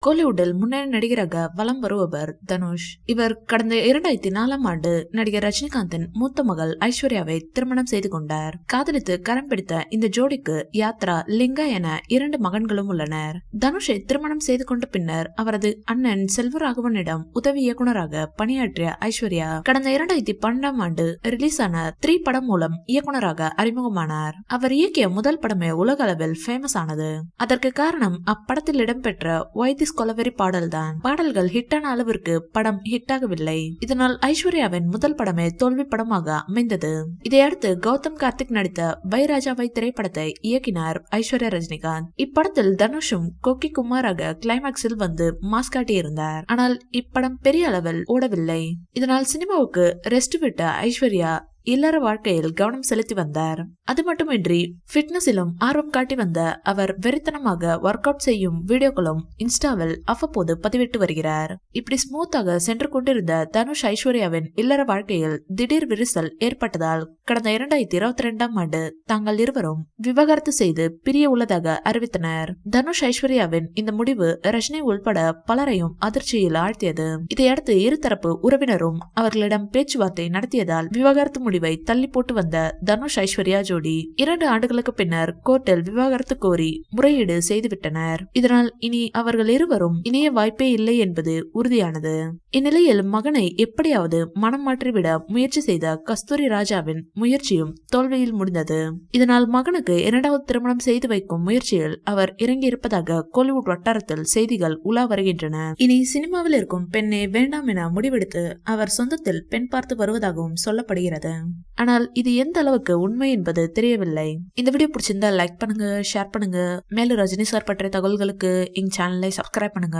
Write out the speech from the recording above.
கோலிவுட்டில் முன்னணி நடிகராக வலம் வருபவர் தனுஷ். இவர் கடந்த 2004ஆம் ஆண்டு நடிகர் ரஜினிகாந்தின் மூத்த மகள் ஐஸ்வர்யாவை திருமணம் செய்து கொண்டார். காதலித்து கரம் பிடித்த இந்த ஜோடிக்கு யாத்ரா, லிங்கா என 2 மகன்களும் உள்ளனர். தனுஷை திருமணம் செய்து கொண்ட பின்னர் அவரது அண்ணன் செல்வராகவனிடம் உதவி இயக்குநராக பணியாற்றிய ஐஸ்வர்யா கடந்த 2012ஆம் ஆண்டு ரிலீஸ் ஆன 3 படம் மூலம் இயக்குநராக அறிமுகமானார். அவர் இயக்கிய முதல் படமே உலக அளவில் ஃபேமஸ் ஆனது. அதற்கு காரணம் அப்படத்தில் இடம்பெற்ற ஒய் கொலவெறி பாடல்தான். பாடல்கள் ஹிட்டான அளவிற்கு படம் ஹிட் ஆகவில்லை. இதனால் ஐஸ்வர்யாவின் முதல் படமே தோல்வி படமாக அமைந்தது. இதையடுத்து கௌதம் கார்த்திக் நடித்த பைராஜாவை திரைப்படத்தை இயக்கினார் ஐஸ்வர்யா ரஜினிகாந்த். இப்படத்தில் தனுஷும் கோக்கி குமாராக கிளைமாக்ஸில் வந்து மாஸ் காட்டியிருந்தார். ஆனால் இப்படம் பெரிய அளவில் ஓடவில்லை. இதனால் சினிமாவுக்கு ரெஸ்ட் விட்ட ஐஸ்வர்யா இல்லற வாழ்க்கையில் கவனம் செலுத்தி வந்தார். அது மட்டுமின்றி பிட்னஸிலும் ஆர்வம் காட்டி வந்த அவர் வெறித்தனமாக ஒர்க் அவுட் செய்யும் வீடியோக்களும் இன்ஸ்டாவில் அவ்வப்போது பதிவிட்டு வருகிறார். இப்படி ஸ்மூத்தாக சென்று கொண்டிருந்த தனுஷ் ஐஸ்வர்யாவின் இல்லற வாழ்க்கையில் திடீர் விரிசல் ஏற்பட்டதால் கடந்த 2022ஆம் ஆண்டு தாங்கள் இருவரும் விவாகரத்து செய்து பிரிய உள்ளதாக அறிவித்தனர். தனுஷ் ஐஸ்வர்யாவின் இந்த முடிவு ரஜினி உள்பட பலரையும் அதிர்ச்சியில் ஆழ்த்தியது. இதையடுத்து இருதரப்பு உறவினரும் அவர்களிடம் பேச்சுவார்த்தை நடத்தியதால் விவாகரத்து முடிவை தள்ளி போட்டு வந்த தனுஷ் ஐஸ்வர்யா ஜோடி 2 ஆண்டுகளுக்கு பின்னர் கோர்ட்டில் விவாகரத்து கோரி முறையீடு செய்துவிட்டனர். இதனால் இனி அவர்கள் இருவரும் இணைய வாய்ப்பே இல்லை என்பது உறுதியானது. இந்நிலையில் மகனை எப்படியாவது மனம் மாற்றிவிட முயற்சி செய்த கஸ்தூரி ராஜாவின் முயற்சியும் தோல்வியில் முடிந்தது. இதனால் மகனுக்கு 2வது திருமணம் செய்து வைக்கும் முயற்சியில் அவர் இறங்கியிருப்பதாக கோலிவுட் வட்டாரத்தில் செய்திகள் உலா வருகின்றன. இனி சினிமாவில் இருக்கும் பெண்ணே வேண்டாம் என முடிவெடுத்து அவர் சொந்தத்தில் பெண் பார்த்து வருவதாகவும் சொல்லப்படுகிறது. ஆனால் இது எந்த அளவுக்கு உண்மை என்பது தெரியவில்லை. இந்த வீடியோ பிடிச்சிருந்தா லைக் பண்ணுங்க, ஷேர் பண்ணுங்க. மேலும் ரஜினி சார் பற்றிய தகவல்களுக்கு எங்க சேனலை சப்ஸ்கிரைப் பண்ணுங்க.